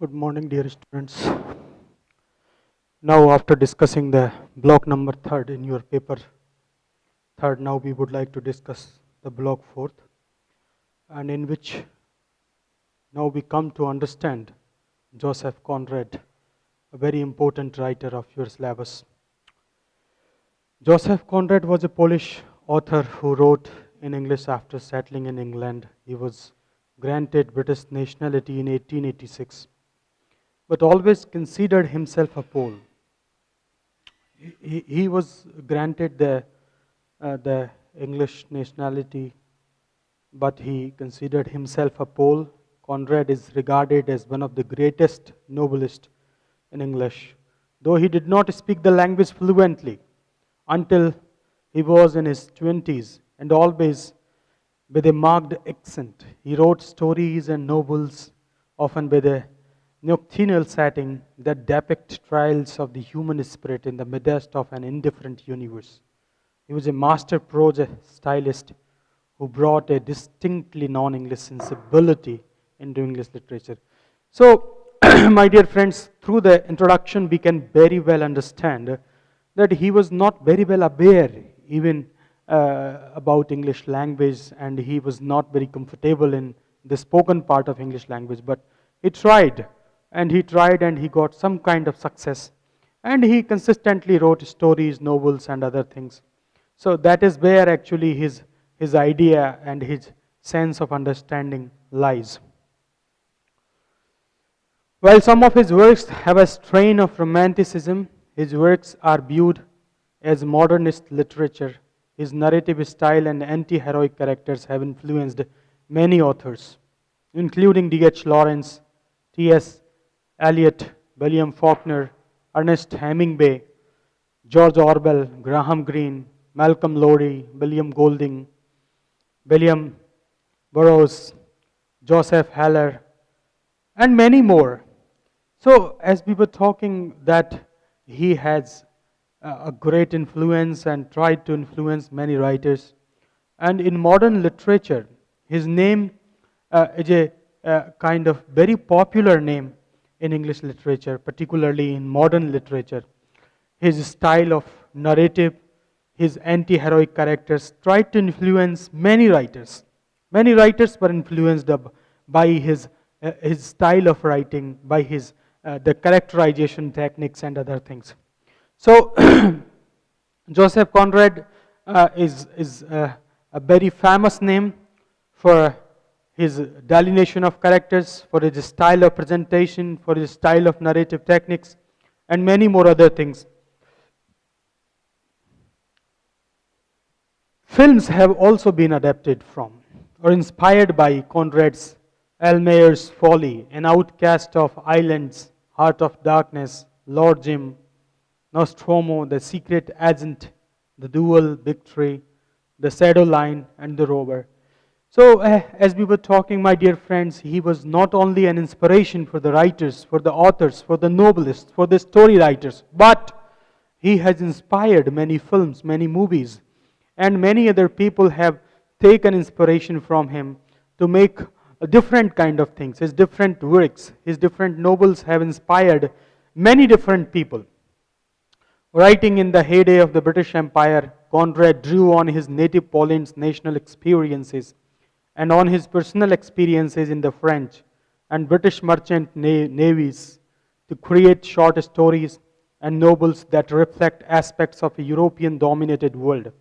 Good morning, dear students. Now, after discussing the block number third in your paper third, now we would like to discuss the block fourth, and in which now we come to understand Joseph Conrad, a very important writer of your syllabus. Joseph Conrad was a Polish author who wrote in English after settling in England. He was granted British nationality in 1886, but always considered himself a Pole. He was granted the English nationality, but he considered himself a Pole. Conrad is regarded as one of the greatest novelists in English, though he did not speak the language fluently until he was in his 20s, and always with a marked accent. He wrote stories and novels, often with a nocturnal setting that depict trials of the human spirit in the midst of an indifferent universe. He was a master prose stylist who brought a distinctly non-English sensibility into English literature. So, my dear friends, through the introduction we can very well understand that he was not very well aware even about English language, and he was not very comfortable in the spoken part of English language, but he tried and he got some kind of success, and he consistently wrote stories, novels and other things. So that is where actually his idea and his sense of understanding lies. While some of his works have a strain of romanticism, his works are viewed as modernist literature. His narrative style and anti-heroic characters have influenced many authors, including D.H. Lawrence, T.S. Eliot, William Faulkner, Ernest Hemingway, George Orwell, Graham Greene, Malcolm Lowry, William Golding, William Burroughs, Joseph Heller, and many more. So, as we were talking, that he has a great influence and tried to influence many writers. And in modern literature, his name is a kind of very popular name in English literature, particularly in modern literature. His style of narrative, his anti-heroic characters tried to influence many writers. Many writers were influenced by his style of writing, by his the characterization techniques and other things. So, Joseph Conrad is a very famous name for his delineation of characters, for his style of presentation, for his style of narrative techniques, and many more other things. Films have also been adapted from or inspired by Conrad's Elmayer's Folly, An Outcast of Islands, Heart of Darkness, Lord Jim, Nostromo, The Secret Agent, The Duel, Victory, The Shadow Line, and The Rover. So, as we were talking, my dear friends, he was not only an inspiration for the writers, for the authors, for the novelists, for the story writers, but he has inspired many films, many movies, and many other people have taken inspiration from him to make a different kind of things. His different works, his different novels have inspired many different people. Writing in the heyday of the British Empire, Conrad drew on his native Poland's national experiences and on his personal experiences in the French and British merchant navies to create short stories and novels that reflect aspects of a European-dominated world,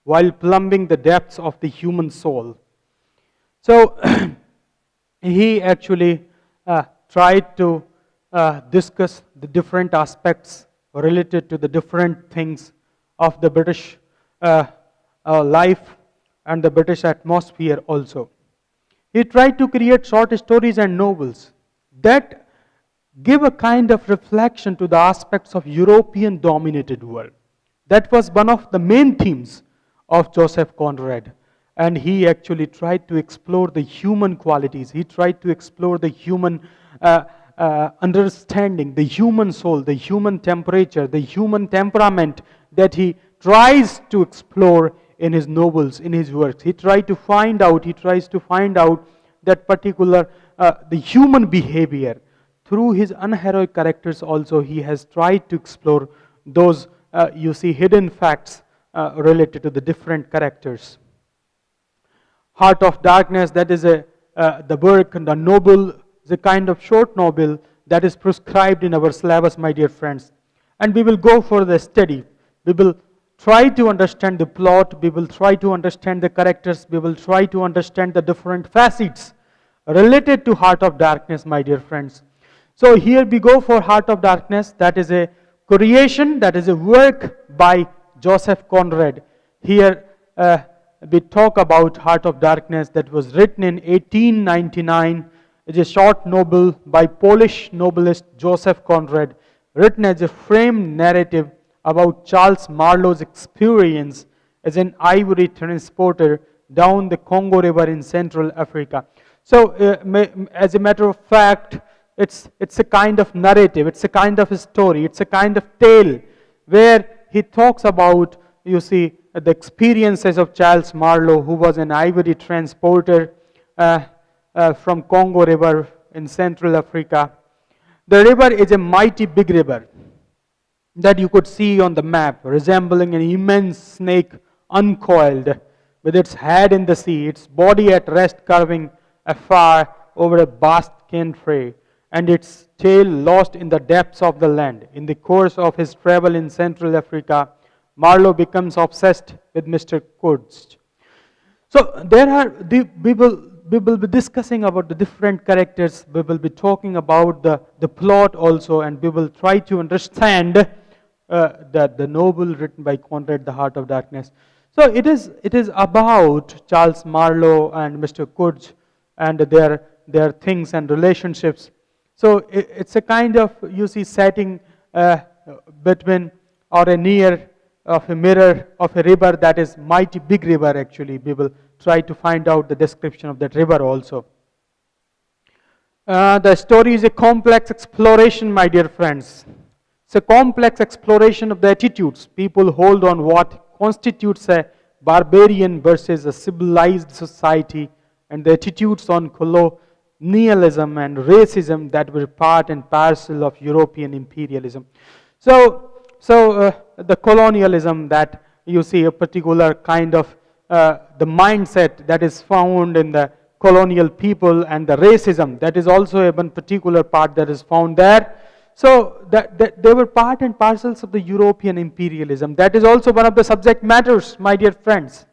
while plumbing the depths of the human soul. So, he actually tried to discuss the different aspects related to the different things of the British life and the British atmosphere also. He tried to create short stories and novels that give a kind of reflection to the aspects of European-dominated world. That was one of the main themes of Joseph Conrad. And he actually tried to explore the human qualities. He tried to explore the human understanding, the human soul, the human temperature, the human temperament that he tries to explore in his novels, in his works. He tries to find out that particular, the human behavior through his unheroic characters also, he has tried to explore those, hidden facts related to the different characters. Heart of Darkness, that is the work, the novel, the kind of short novel that is prescribed in our syllabus, my dear friends. And we will go for the study. We will try to understand the plot, we will try to understand the characters, we will try to understand the different facets related to Heart of Darkness, my dear friends. So here we go for Heart of Darkness. That is a creation, that is a work by Joseph Conrad. Here we talk about Heart of Darkness that was written in 1899. It's a short novel by Polish novelist Joseph Conrad, written as a framed narrative about Charles Marlowe's experience as an ivory transporter down the Congo River in Central Africa. So, as a matter of fact, it's a kind of narrative, it's a kind of a story, it's a kind of tale where he talks about, you see, the experiences of Charles Marlowe, who was an ivory transporter from Congo River in Central Africa. The river is a mighty big river that you could see on the map, resembling an immense snake uncoiled, with its head in the sea, its body at rest curving afar over a vast country, and its tail lost in the depths of the land. In the course of his travel in Central Africa, Marlowe becomes obsessed with Mr. Kurtz. So we will be discussing about the different characters, we will be talking about the plot also, and we will try to understand the novel written by Conrad, The Heart of Darkness. So it is about Charles Marlowe and Mr. Kurtz and their things and relationships. So it's a kind of, you see, setting between or a near of a mirror of a river that is mighty big river actually. We will try to find out the description of that river also. The story is a complex exploration, my dear friends. It's a complex exploration of the attitudes people hold on what constitutes a barbarian versus a civilized society, and the attitudes on colonialism and racism that were part and parcel of European imperialism. So the colonialism that you see, a particular kind of the mindset that is found in the colonial people, and the racism that is also one particular part that is found there. So that they were part and parcels of the European imperialism. That is also one of the subject matters, my dear friends.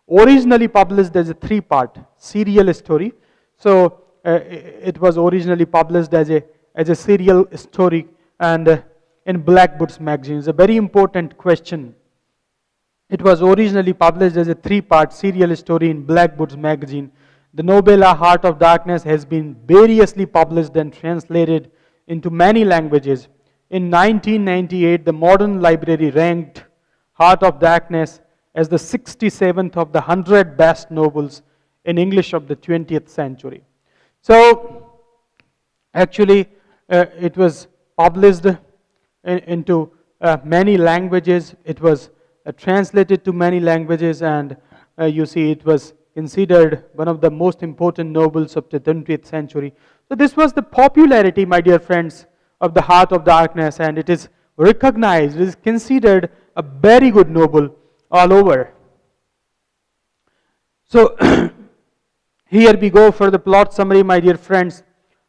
Originally published as a 3-part serial story. So it was originally published as a serial story and in Blackwood's magazine. It's a very important question. It was originally published as a 3-part serial story in Blackwood's magazine. The novella Heart of Darkness has been variously published and translated into many languages. In 1998, the Modern Library ranked Heart of Darkness as the 67th of the 100 best novels in English of the 20th century. So, actually, it was published into many languages. It was translated to many languages, and you see, it was considered one of the most important novels of the 20th century. So this was the popularity, my dear friends, of the Heart of Darkness, and it is recognized, it is considered a very good novel all over. So here we go for the plot summary, my dear friends,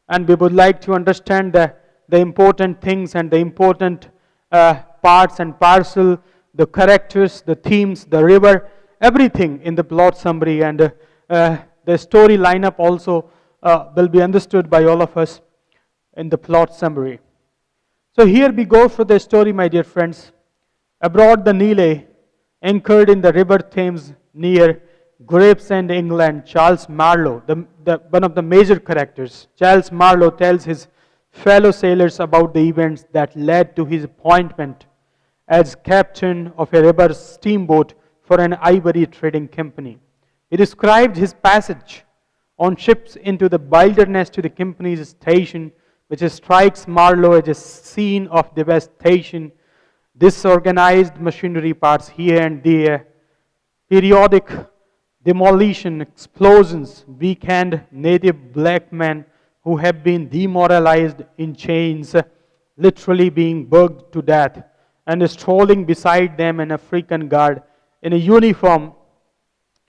and we would like to understand the important things and the important parts and parcel, the characters, the themes, the river, everything in the plot summary, and the story lineup also will be understood by all of us in the plot summary. So here we go for the story, my dear friends. Aboard the Nile, anchored in the river Thames near Gravesend, England, Charles Marlowe, one of the major characters, Charles Marlowe tells his fellow sailors about the events that led to his appointment as captain of a river steamboat for an ivory trading company. He described his passage on ships into the wilderness to the company's station, which strikes Marlowe as a scene of devastation. Disorganized machinery parts here and there, periodic demolition, explosions, weekend native black men who have been demoralized in chains, literally being bugged to death, and strolling beside them an African guard in a uniform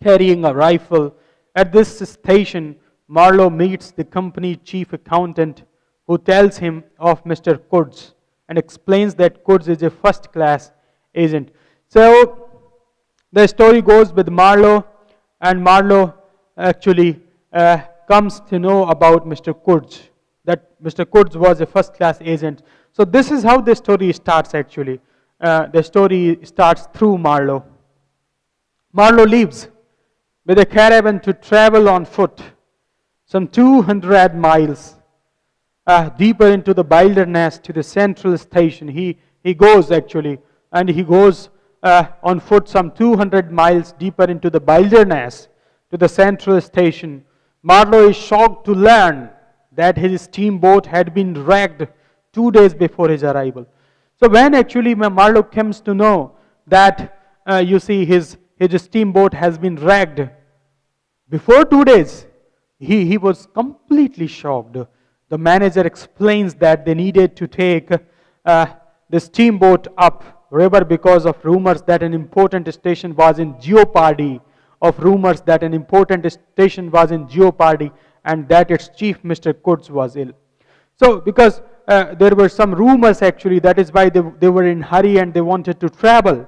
carrying a rifle. At this station, Marlowe meets the company chief accountant, who tells him of Mr. Kurtz and explains that Kurtz is a first class agent. So the story goes with Marlowe, and Marlowe actually comes to know about Mr. Kurtz, that Mr. Kurtz was a first class agent. So this is how the story starts actually. The story starts through Marlowe. Marlowe leaves with a caravan to travel on foot some 200 miles deeper into the wilderness to the central station. He goes actually, and he goes on foot some 200 miles deeper into the wilderness to the central station. Marlowe is shocked to learn that his steamboat had been wrecked 2 days before his arrival. So when actually Marlowe comes to know that his steamboat has been wrecked before 2 days, he was completely shocked. The manager explains that they needed to take the steamboat up river because of rumors that an important station was in jeopardy, and that its chief, Mr. Kurtz, was ill. So because there were some rumors actually, that is why they were in hurry and they wanted to travel.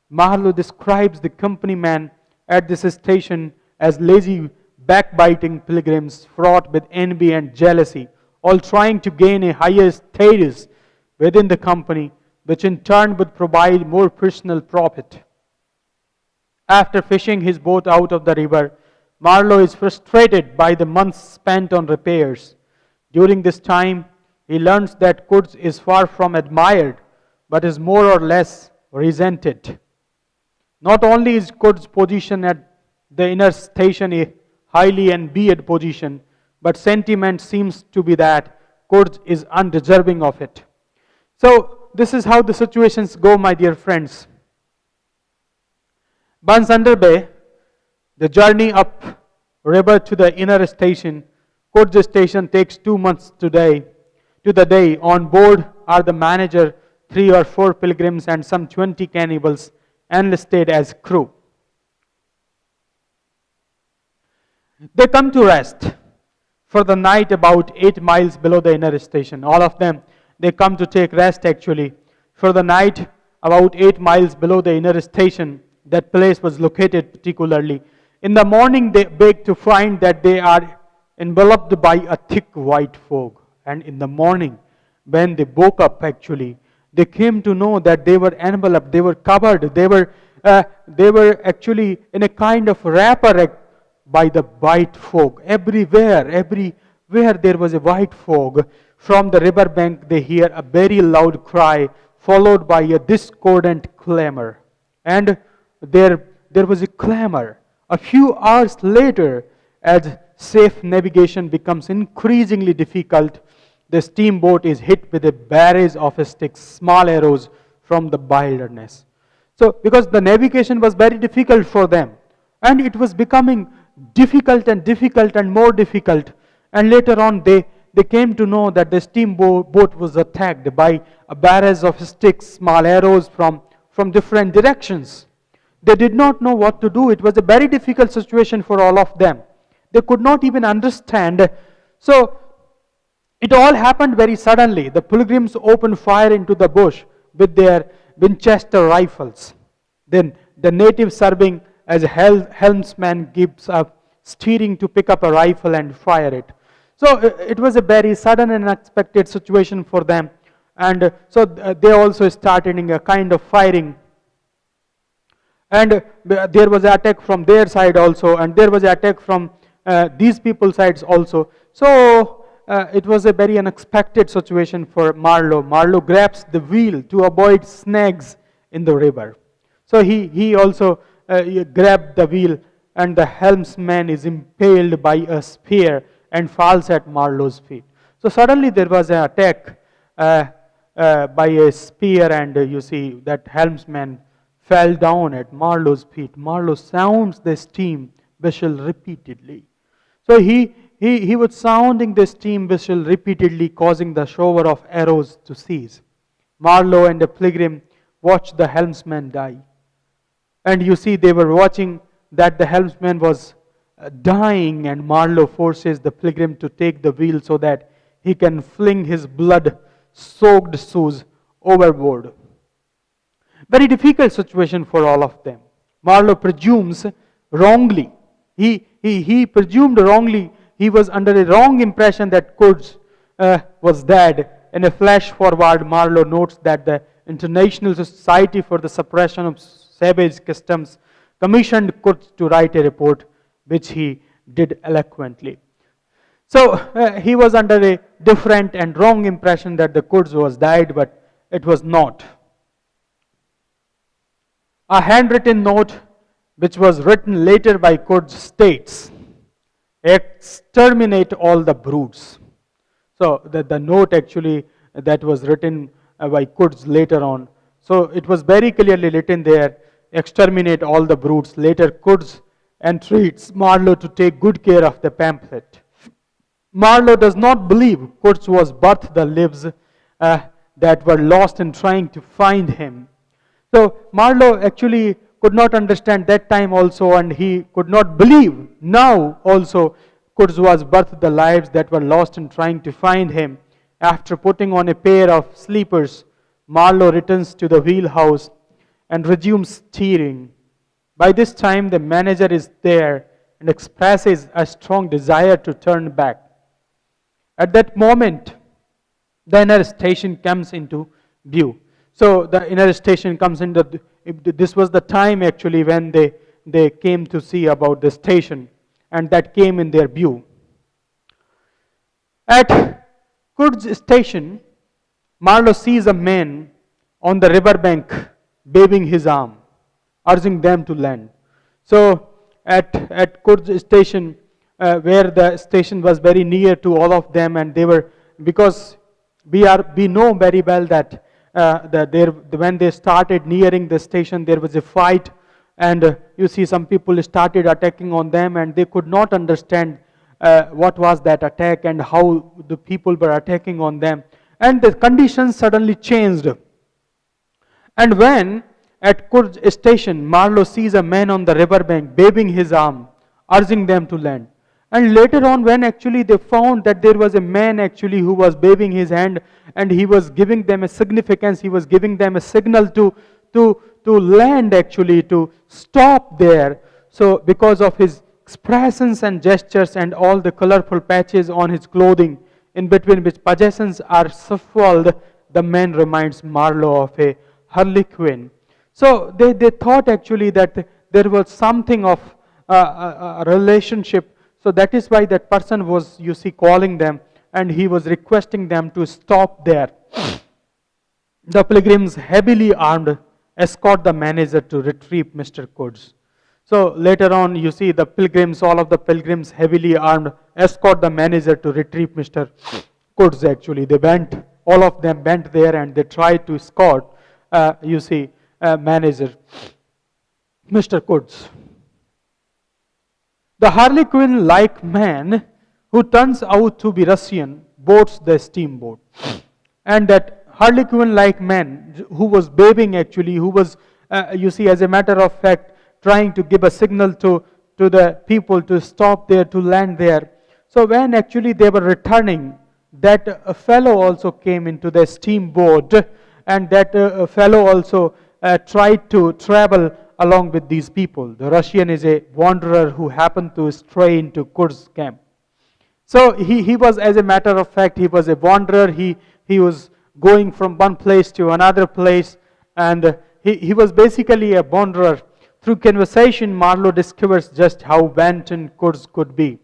Marlowe describes the company man at this station as lazy, backbiting pilgrims fraught with envy and jealousy, all trying to gain a higher status within the company, which in turn would provide more personal profit. After fishing his boat out of the river, Marlowe is frustrated by the months spent on repairs. During this time, he learns that Kurtz is far from admired, but is more or less resented. Not only is Kurtz's position at the inner station a highly envied position, but sentiment seems to be that Kurtz is undeserving of it. So this is how the situations go, my dear friends. Once underway, the journey up river to the inner station, Kurtz station, takes 2 months to the day. On board are the manager, 3 or 4 pilgrims, and some 20 cannibals enlisted as crew. They come to rest for the night about 8 miles below the inner station. All of them, they come to take rest actually for the night about 8 miles below the inner station. That place was located particularly. In the morning, they wake to find that they are enveloped by a thick white fog. And in the morning, when they woke up actually, they came to know that they were enveloped, they were covered, they were actually in a kind of wrapper by the white fog. Everywhere there was a white fog. From the riverbank, they hear a very loud cry, followed by a discordant clamor. And there was a clamor. A few hours later, as safe navigation becomes increasingly difficult, the steamboat is hit with a barrage of sticks, small arrows from the wilderness. So, because the navigation was very difficult for them, and it was becoming difficult and more difficult, and later on they came to know that the steamboat was attacked by a barrage of sticks, small arrows from different directions. They did not know what to do. It was a very difficult situation for all of them. They could not even understand. So, it all happened very suddenly. The pilgrims opened fire into the bush with their Winchester rifles. Then the native serving as a helmsman gives up steering to pick up a rifle and fire it. So it was a very sudden and unexpected situation for them. And so they also started a kind of firing. And there was an attack from their side also, and there was an attack from these people's sides also. So it was a very unexpected situation for Marlowe. Marlowe grabs the wheel to avoid snags in the river. So he also grabbed the wheel, and the helmsman is impaled by a spear and falls at Marlowe's feet. So suddenly there was an attack by a spear, and you see that helmsman fell down at Marlowe's feet. Marlowe sounds the steam whistle repeatedly. So he he was sounding the steam whistle repeatedly, causing the shower of arrows to cease. Marlowe and the pilgrim watched the helmsman die. And you see, they were watching that the helmsman was dying, and Marlowe forces the pilgrim to take the wheel so that he can fling his blood-soaked shoes overboard. Very difficult situation for all of them. Marlowe presumes wrongly. He presumed wrongly. He was under a wrong impression that Kurds was dead. In a flash forward, Marlowe notes that the International Society for the Suppression of Savage Customs commissioned Kurds to write a report, which he did eloquently. So he was under a different and wrong impression that the Kurds was died, but it was not. A handwritten note which was written later by Kurds states, "Exterminate all the brutes." So the note actually that was written by Kurds later on. So it was very clearly written there, "Exterminate all the brutes." Later Kurds entreats Marlowe to take good care of the pamphlet. Marlowe does not believe Kurds was worth the lives that were lost in trying to find him. So Marlowe actually could not understand that time also, and he could not believe now also Kurds was worth the lives that were lost in trying to find him. After putting on a pair of sleepers, Marlowe returns to the wheelhouse and resumes steering. By this time, the manager is there and expresses a strong desire to turn back. At that moment, the inner station comes into view. So the inner station comes into, this was the time actually when they came to see about the station, and that came in their view. At Kurds station, Marlowe sees a man on the riverbank waving his arm, urging them to land. So at Kurds station, where the station was very near to all of them, and they were, because we know very well that when they started nearing the station, there was a fight, and you see some people started attacking on them, and they could not understand what was that attack and how the people were attacking on them, and the conditions suddenly changed. And when at Kurds station, Marlowe sees a man on the riverbank waving his arm, urging them to land. And later on, when actually they found that there was a man actually who was waving his hand, and he was giving them a significance, he was giving them a signal to land actually, to stop there. So because of his expressions and gestures and all the colorful patches on his clothing, in between which possessions are shuffled, the man reminds Marlowe of a harlequin. So they thought actually that there was something of a relationship. So that is why that person was, you see, calling them, and he was requesting them to stop there. The pilgrims, heavily armed, escort the manager to retrieve Mr. Kurds. So later on, you see the pilgrims, all of the pilgrims, heavily armed, escort the manager to retrieve Mr. Kurds actually. They went, all of them went there, and they tried to escort, you see, manager, Mr. Kurds. The harlequin-like man, who turns out to be Russian, boards the steamboat. And that harlequin-like man who was waving actually, who was, you see, as a matter of fact, trying to give a signal to the people to stop there, to land there. So when actually they were returning, that a fellow also came into the steamboat, and that fellow also tried to travel along with these people. The Russian is a wanderer who happened to stray into Kurds camp. So he was, as a matter of fact, he was a wanderer. He was going from one place to another place, and he was basically a wanderer. Through conversation, Marlowe discovers just how wanton Kurds could be.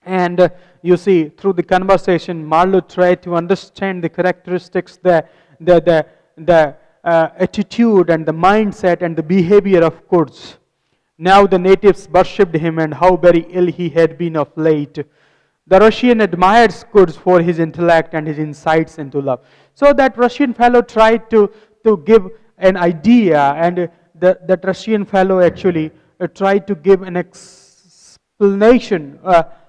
And you see, through the conversation, Marlowe tried to understand the characteristics, the attitude and the mindset and the behavior of Kurds. Now the natives worshipped him, and how very ill he had been of late. The Russian admires Kurds for his intellect and his insights into love. So that Russian fellow tried to give an idea, and that Russian fellow actually tried to give an explanation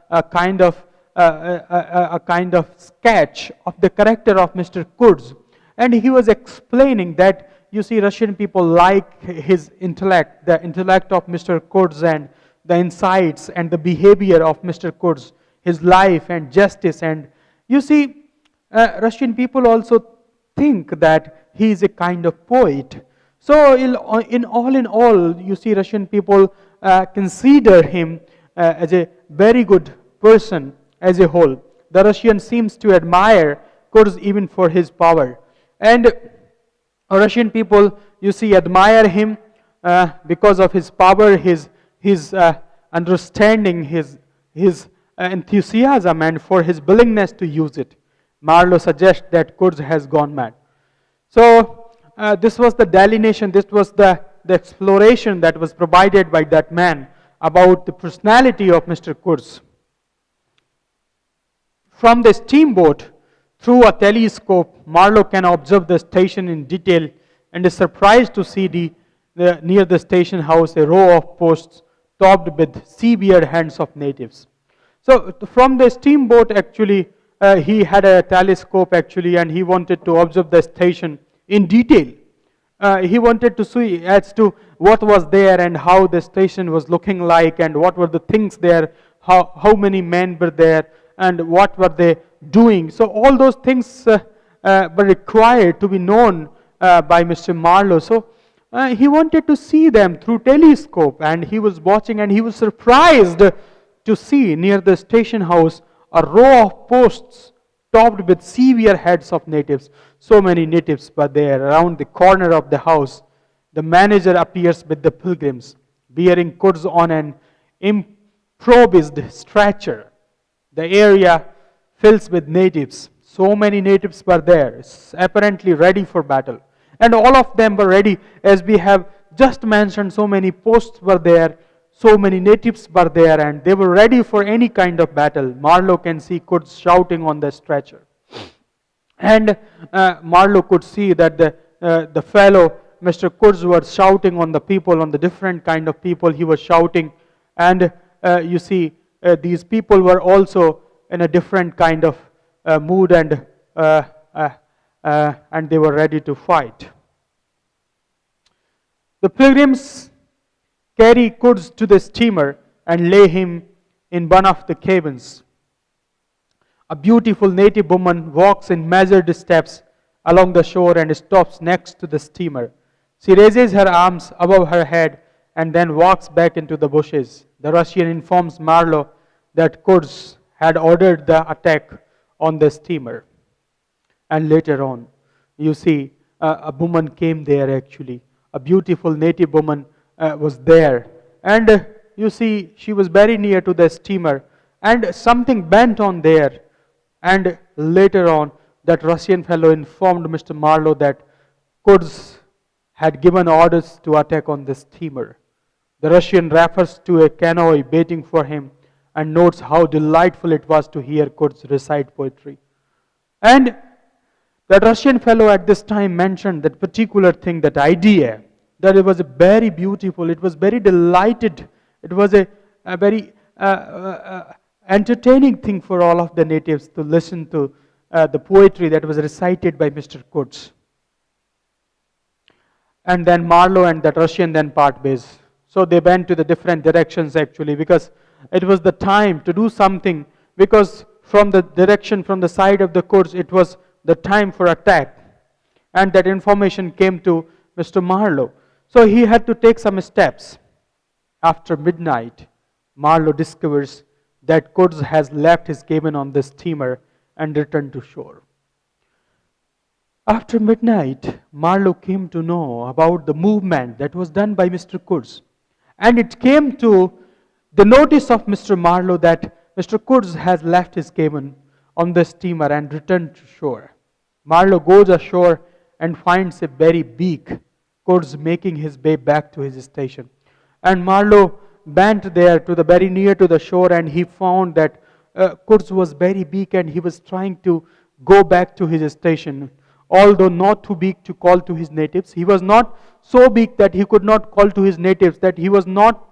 a kind of a kind of sketch of the character of Mr. Kurz. And he was explaining that, you see, Russian people like his intellect, the intellect of Mr. Kurz, and the insights and the behavior of Mr. Kurz, his life and justice. And you see, Russian people also think that he is a kind of poet. So in all, you see, Russian people consider him as a very good person as a whole. The Russian seems to admire Kurz even for his power. And Russian people, you see, admire him because of his power, his understanding, his enthusiasm, and for his willingness to use it. Marlowe suggests that Kurz has gone mad. So this was the delineation, this was the exploration that was provided by that man about the personality of Mr. Kurz. From the steamboat, through a telescope, Marlowe can observe the station in detail and is surprised to see near the station house a row of posts topped with severe hands of natives. So from the steamboat, actually, he had a telescope actually, and he wanted to observe the station in detail. He wanted to see as to what was there and how the station was looking like, and what were the things there, how many men were there, and what were they doing. So all those things were required to be known by Mr. Marlowe. So he wanted to see them through telescope, and he was watching, and he was surprised to see near the station house a row of posts topped with severe heads of natives. So many natives were there. Around the corner of the house, the manager appears with the pilgrims, bearing Kurz on an improvised stretcher. The area fills with natives. So many natives were there, apparently ready for battle. And all of them were ready, as we have just mentioned. So many posts were there, so many natives were there, and they were ready for any kind of battle. Marlowe can see Kurz shouting on the stretcher. And Marlowe could see that the fellow, Mr. Kurz, was shouting on the people, on the different kind of people he was shouting. And you see, these people were also in a different kind of mood, and they were ready to fight. The pilgrims carry Kurz to the steamer and lay him in one of the cabins. A beautiful native woman walks in measured steps along the shore and stops next to the steamer. She raises her arms above her head and then walks back into the bushes. The Russian informs Marlowe that Kurz had ordered the attack on the steamer. And later on, you see, a woman came there actually. A beautiful native woman was there. And you see, she was very near to the steamer. And something bent on there. And later on, that Russian fellow informed Mr. Marlowe that Kurz had given orders to attack on the steamer. The Russian refers to a canoe waiting for him and notes how delightful it was to hear Kurz recite poetry. And that Russian fellow at this time mentioned that particular thing, that idea, that it was very beautiful, it was very delighted, it was a very entertaining thing for all of the natives to listen to the poetry that was recited by Mr. Kurz. And then Marlowe and that Russian then part ways. So they went to the different directions actually, because it was the time to do something, because from the direction, from the side of the Kurz, it was the time for attack. And that information came to Mr. Marlowe. So he had to take some steps. After midnight, Marlowe discovers that Kurz has left his cabin on the steamer and returned to shore. After midnight, Marlowe came to know about the movement that was done by Mr. Kurz. And it came to the notice of Mr. Marlowe that Mr. Kurz has left his cabin on the steamer and returned to shore. Marlowe goes ashore and finds a very big Kurz making his way back to his station. And Marlowe went there to the very near to the shore, and he found that Kurz was very big and he was trying to go back to his station. Although not too big to call to his natives, he was not so big that he could not call to his natives, that he was not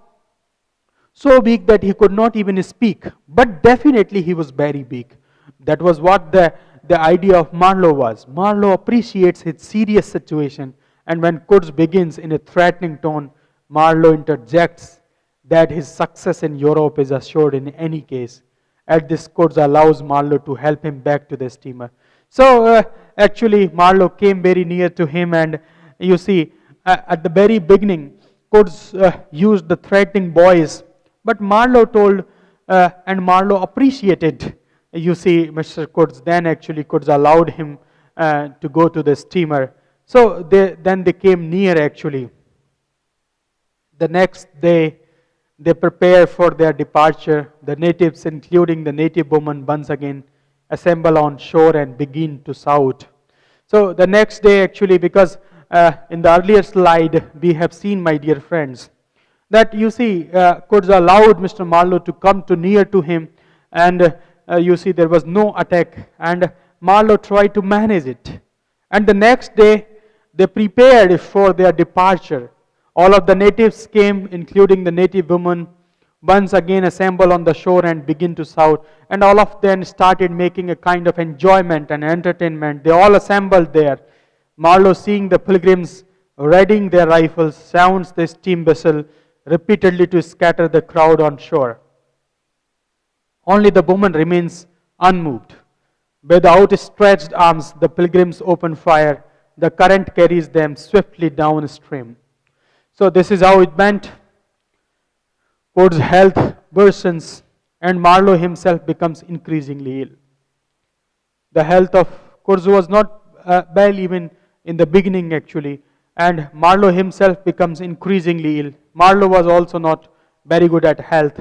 so weak that he could not even speak, but definitely he was very weak. That was what the idea of Marlowe was. Marlowe appreciates his serious situation, and when Kurz begins in a threatening tone, Marlowe interjects that his success in Europe is assured in any case. At this, Kurz allows Marlowe to help him back to the steamer. So actually, Marlowe came very near to him, and you see, at the very beginning, Kurz used the threatening voice, but Marlowe told, and Marlowe appreciated. You see, Mr. Kurz. Then actually, Kurz allowed him to go to the steamer. So then they came near actually. The next day, they prepare for their departure. The natives, including the native woman, once again assemble on shore and begin to shout. So the next day, actually, because in the earlier slide we have seen, my dear friends, that you see, Kurz allowed Mr. Marlowe to come to near to him, and you see there was no attack, and Marlowe tried to manage it. And the next day, they prepared for their departure. All of the natives came, including the native woman, once again assemble on the shore and begin to shout. And all of them started making a kind of enjoyment and entertainment. They all assembled there. Marlowe, seeing the pilgrims readying their rifles, sounds the steam whistle repeatedly to scatter the crowd on shore. Only the woman remains unmoved. With outstretched arms, the pilgrims open fire. The current carries them swiftly downstream. So this is how it went. Kurz's health worsens, and Marlowe himself becomes increasingly ill. The health of Kurz was not well even in the beginning actually, and Marlowe himself becomes increasingly ill. Marlowe was also not very good at health.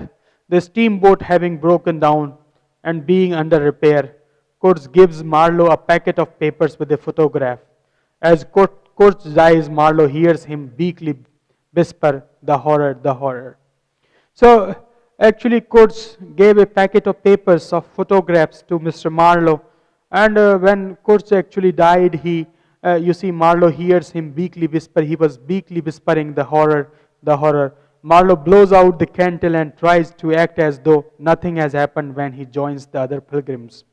The steamboat having broken down and being under repair, Kurz gives Marlowe a packet of papers with a photograph. As Kurz dies, Marlowe hears him weakly whisper, "The horror, the horror." So actually Kurz gave a packet of papers of photographs to Mr. Marlowe, and when Kurz actually died, you see Marlowe hears him weakly whisper. He was weakly whispering, "The horror, the horror." Marlowe blows out the candle and tries to act as though nothing has happened when he joins the other pilgrims,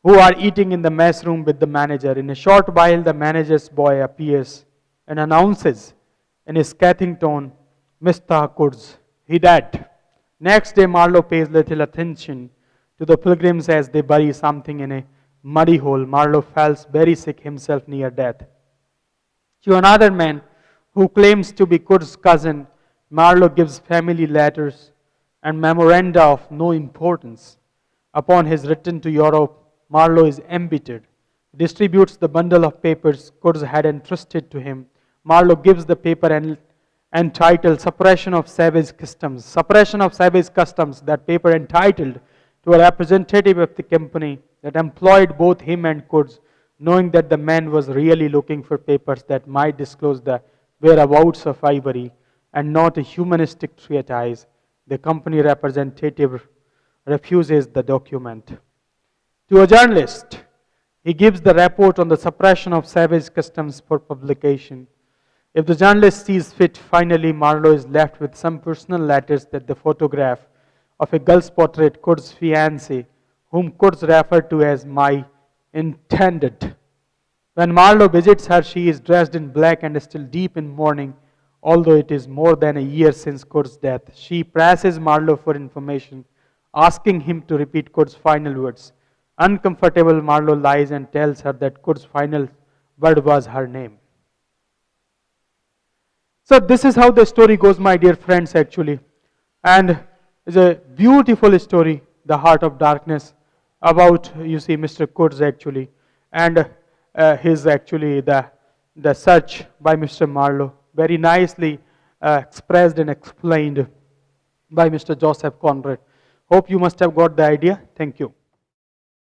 who are eating in the mess room with the manager. In a short while, the manager's boy appears and announces in a scathing tone, "Mr. Kurz, he dead." Next day, Marlowe pays little attention to the pilgrims as they bury something in a muddy hole. Marlowe falls very sick himself near death. To another man who claims to be Kurz's cousin, Marlowe gives family letters and memoranda of no importance. Upon his return to Europe, Marlowe is embittered, distributes the bundle of papers Kurz had entrusted to him. Marlowe gives the paper entitled Suppression of Savage Customs. Suppression of Savage Customs, that paper entitled, to a representative of the company that employed both him and Kurz, knowing that the man was really looking for papers that might disclose the whereabouts of ivory and not a humanistic treatise. The company representative refuses the document. To a journalist, he gives the report on the suppression of savage customs for publication. If the journalist sees fit, finally Marlowe is left with some personal letters that the photograph of a girl's portrait, Kurz's fiancée, whom Kurz referred to as "my intended." When Marlowe visits her, she is dressed in black and still deep in mourning, although it is more than a year since Kurz's death. She presses Marlowe for information, asking him to repeat Kurz's final words. Uncomfortable, Marlowe lies and tells her that Kurz's final word was her name. So this is how the story goes, my dear friends, actually. And it's a beautiful story, The Heart of Darkness, about, you see, Mr. Kurz actually, and his actually the search by Mr. Marlowe, very nicely expressed and explained by Mr. Joseph Conrad. Hope you must have got the idea. Thank you.